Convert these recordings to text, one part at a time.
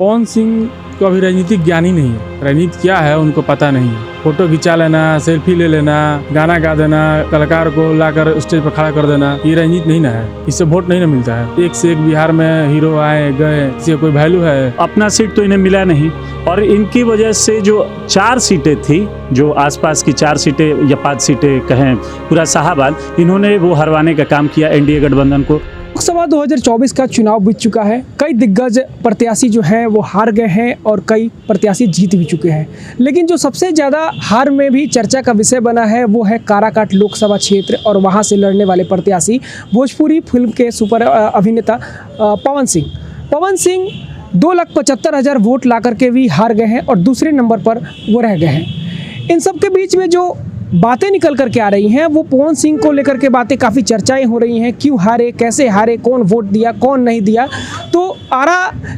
पवन सिंह को अभी राजनीतिक ज्ञान ही नहीं है। राजनीति क्या है उनको पता नहीं है। फोटो खिंचा लेना, सेल्फी ले लेना, गाना गा देना, कलाकार को लाकर स्टेज पर खड़ा कर देना, ये राजनीति नहीं ना है। इससे वोट नहीं ना मिलता है। एक से एक बिहार में हीरो आए गए, इससे कोई वैल्यू है? अपना सीट तो इन्हें मिला नहीं और इनकी वजह से जो 4 सीटें थी, जो आसपास की 4 सीटें या 5 सीटें कहें पूरा शाहाबाद, इन्होंने वो हरवाने का काम किया एनडीए गठबंधन को। लोकसभा 2024 का चुनाव बीत चुका है। कई दिग्गज प्रत्याशी जो हैं वो हार गए हैं और कई प्रत्याशी जीत भी चुके हैं। लेकिन जो सबसे ज़्यादा हार में भी चर्चा का विषय बना है वो है काराकाट लोकसभा क्षेत्र और वहां से लड़ने वाले प्रत्याशी भोजपुरी फिल्म के सुपर अभिनेता पवन सिंह। पवन सिंह 2,75,000 वोट ला करके भी हार गए हैं और दूसरे नंबर पर वो रह गए हैं। इन सब के बीच में जो बातें निकल करके आ रही हैं वो पवन सिंह को लेकर के बातें काफ़ी चर्चाएं हो रही हैं। क्यों हारे, कैसे हारे, कौन वोट दिया, कौन नहीं दिया। तो आरा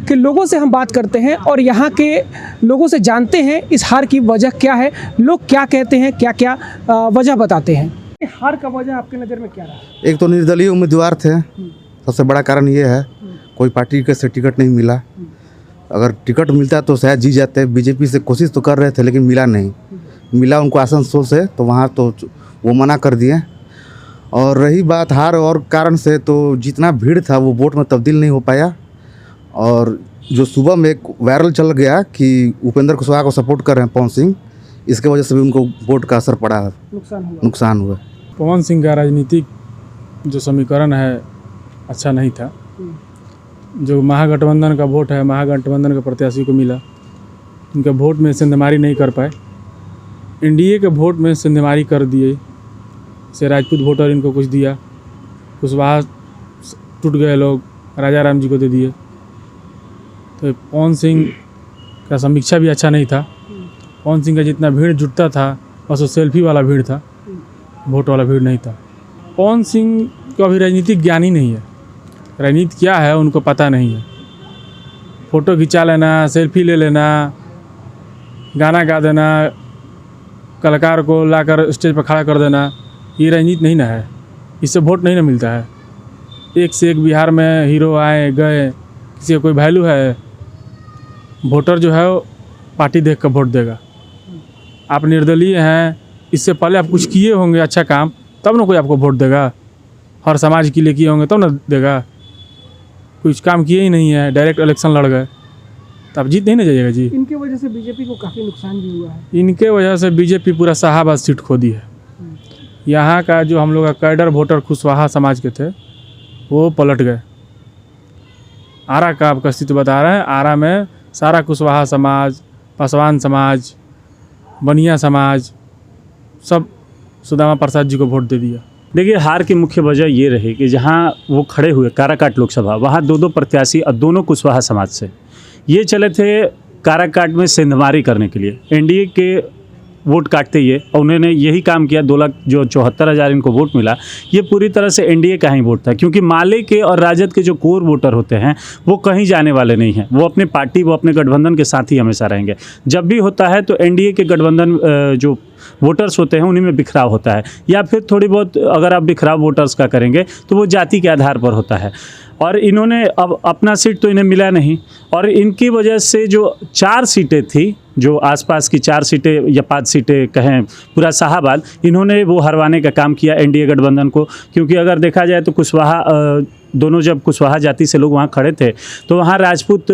के लोगों से हम बात करते हैं और यहाँ के लोगों से जानते हैं इस हार की वजह क्या है, लोग क्या कहते हैं, क्या क्या वजह बताते हैं। हार का वजह आपके नज़र में क्या रहा? एक तो निर्दलीय उम्मीदवार थे, सबसे बड़ा कारण ये है कोई पार्टी के से टिकट नहीं मिला। अगर टिकट मिलता तो शायद जी जाते। बीजेपी से कोशिश तो कर रहे थे लेकिन मिला नहीं। मिला उनको आसनसोल से, तो वहाँ तो वो मना कर दिए। और रही बात हार और कारण से, तो जितना भीड़ था वो वोट में तब्दील नहीं हो पाया। और जो सुबह में एक वायरल चल गया कि उपेंद्र कुशवाहा को सपोर्ट कर रहे हैं पवन सिंह, इसके वजह से भी उनको वोट का असर पड़ा, नुकसान हुआ। पवन सिंह का राजनीतिक जो समीकरण है अच्छा नहीं था। जो महागठबंधन का वोट है, महागठबंधन के प्रत्याशी को मिला, उनका वोट में सेंधमारी नहीं कर पाए। एनडीए के वोट में सेंधमारी कर दिए। से राजपूत वोटर इनको कुछ दिया, कुशवाहा टूट गए, लोग राजा राम जी को दे दिए। तो पवन सिंह का समीक्षा भी अच्छा नहीं था। पवन सिंह का जितना भीड़ जुटता था बस वो सेल्फी वाला भीड़ था, वोट वाला भीड़ नहीं था। पवन सिंह को अभी राजनीतिक ज्ञान ही नहीं है। राजनीति क्या है उनको पता नहीं है। फ़ोटो खिंचा लेना, सेल्फी ले लेना, गाना गा देना, कलाकार को लाकर स्टेज पर खड़ा कर देना, ये राजनीति नहीं ना है। इससे वोट नहीं ना मिलता है। एक से एक बिहार में हीरो आए गए, किसी का कोई वैल्यू है? वोटर जो है वो पार्टी देख कर वोट देगा। आप निर्दलीय हैं, इससे पहले आप कुछ किए होंगे अच्छा काम, तब ना कोई आपको वोट देगा। हर समाज के लिए किए होंगे तब ना देगा। कुछ काम किए ही नहीं है, डायरेक्ट इलेक्शन लड़ गए, तब जीत नहीं ना जाइएगा जी। इनके वजह से बीजेपी को काफ़ी नुकसान भी हुआ है। इनके वजह से बीजेपी पूरा शाहाबाद सीट खो दी है। यहाँ का जो हम लोग का कैडर वोटर कुशवाहा समाज के थे वो पलट गए। आरा का आपका स्थिति बता रहे हैं। आरा में सारा कुशवाहा समाज, पासवान समाज, बनिया समाज, सब सुदामा प्रसाद जी को वोट दे दिया। देखिए, हार की मुख्य वजह ये रही कि जहाँ वो खड़े हुए काराकाट लोकसभा, वहाँ 2 प्रत्याशी और दोनों कुशवाहा समाज से ये चले थे काराकाट में सेंधमारी करने के लिए। एनडीए के वोट काटते ये, और उन्होंने यही काम किया। 2,74,000 इनको वोट मिला। ये पूरी तरह से एनडीए का ही वोट था, क्योंकि माले के और राजद के जो कोर वोटर होते हैं वो कहीं जाने वाले नहीं हैं। वो अपने पार्टी, वो अपने गठबंधन के साथ ही हमेशा रहेंगे। जब भी होता है तो एनडीए के गठबंधन जो वोटर्स होते हैं उन्हीं में बिखराव होता है, या फिर थोड़ी बहुत अगर आप बिखराव वोटर्स का करेंगे तो वो जाति के आधार पर होता है। और इन्होंने अब अपना सीट तो इन्हें मिला नहीं और इनकी वजह से जो 4 सीटें थी, जो आसपास की 4 सीटें या 5 सीटें कहें पूरा शाहाबाद, इन्होंने वो हरवाने का काम किया एनडीए गठबंधन को। क्योंकि अगर देखा जाए तो कुशवाहा दोनों, जब कुशवाहा जाति से लोग वहाँ खड़े थे तो वहाँ राजपूत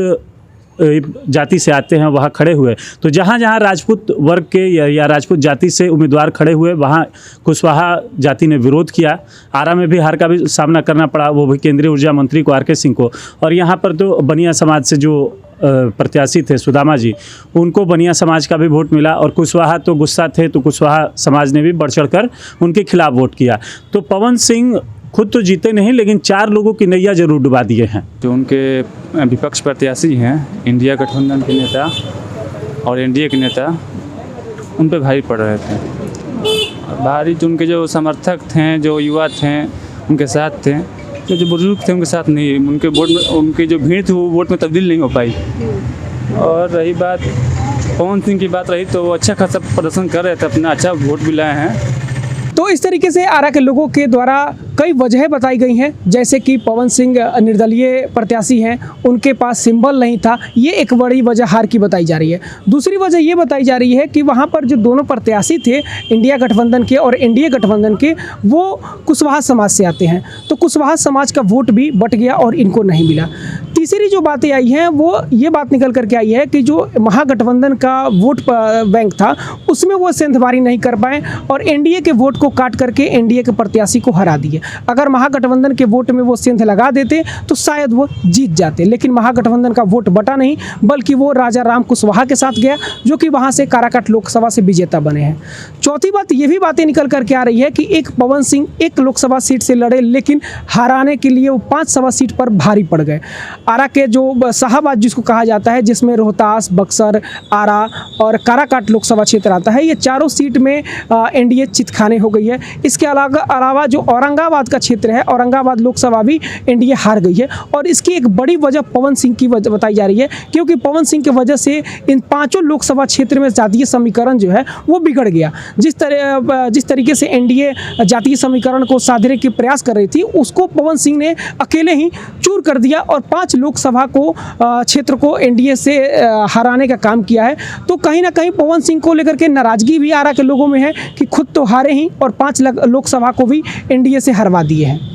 जाति से आते हैं, वहाँ खड़े हुए। तो जहाँ जहाँ राजपूत वर्ग के या राजपूत जाति से उम्मीदवार खड़े हुए, वहाँ कुशवाहा जाति ने विरोध किया। आरा में भी हार का भी सामना करना पड़ा, वो भी केंद्रीय ऊर्जा मंत्री को, आर के सिंह को। और यहाँ पर तो बनिया समाज से जो प्रत्याशी थे सुदामा जी, उनको बनिया समाज का भी वोट मिला। और कुशवाहा तो गुस्सा थे, तो कुशवाहा समाज ने भी बढ़ चढ़ कर उनके खिलाफ वोट किया। तो पवन सिंह खुद तो जीते नहीं, लेकिन 4 लोगों की नैया जरूर डुबा दिए हैं। जो उनके विपक्ष प्रत्याशी हैं, इंडिया गठबंधन के नेता और एनडीए के नेता, उन पर भारी पड़ रहे थे। भारी जो उनके जो समर्थक थे, जो युवा थे, उनके साथ थे। तो जो बुजुर्ग थे उनके साथ नहीं, उनके वोट में, उनकी जो भीड़ थी वो वोट में तब्दील नहीं हो पाई। और रही बात पवन सिंह की बात रही, तो वो अच्छा खासा प्रदर्शन कर रहे थे, अपना अच्छा वोट भी लाए हैं। तो इस तरीके से आरा के लोगों के द्वारा कई वजहें बताई गई हैं, जैसे कि पवन सिंह निर्दलीय प्रत्याशी हैं, उनके पास सिंबल नहीं था, ये एक बड़ी वजह हार की बताई जा रही है। दूसरी वजह ये बताई जा रही है कि वहाँ पर जो दोनों प्रत्याशी थे इंडिया गठबंधन के और एनडीए गठबंधन के, वो कुशवाहा समाज से आते हैं, तो कुशवाहा समाज का वोट भी बट गया और इनको नहीं मिला। तीसरी जो बातें आई हैं वो ये बात निकल करके आई है कि जो महागठबंधन का वोट बैंक था उसमें वो सेंधमारी नहीं कर पाए और एनडीए के वोट को काट करके एनडीए के प्रत्याशी को हरा दिए। अगर महागठबंधन के वोट में वो सेंध लगा देते तो शायद वो जीत जाते, लेकिन महागठबंधन का वोट बटा नहीं, बल्कि वो राजा राम कुशवाहा के साथ गया, जो कि वहाँ से काराकाट लोकसभा से विजेता बने हैं। चौथी बात ये भी बातें निकल करके आ रही है कि एक पवन सिंह एक लोकसभा सीट से लड़े, लेकिन हराने के लिए वो 5 सभा सीट पर भारी पड़ गए। आरा के जो शाहबाद जिसको कहा जाता है, जिसमें रोहतास, बक्सर, आरा और काराकाट लोकसभा क्षेत्र आता है, ये चारों सीट में एनडीए चितखाने हो गई है। इसके अलावा जो औरंगाबाद का क्षेत्र है, औरंगाबाद लोकसभा भी एनडीए हार गई है और इसकी एक बड़ी वजह पवन सिंह की वजह बताई जा रही है, क्योंकि पवन सिंह की वजह से इन 5 लोकसभा क्षेत्र में जातीय समीकरण जो है वो बिगड़ गया। जिस तरीके से एनडीए जातीय समीकरण को साधने के प्रयास कर रही थी, उसको पवन सिंह ने अकेले ही चूर कर दिया और 5 लोकसभा को क्षेत्र को एनडीए से हराने का काम किया है। तो कहीं ना कहीं पवन सिंह को लेकर के नाराजगी भी आरा के लोगों में है कि खुद तो हारे ही और 5 लोकसभा को भी एनडीए से हरवा दिए हैं।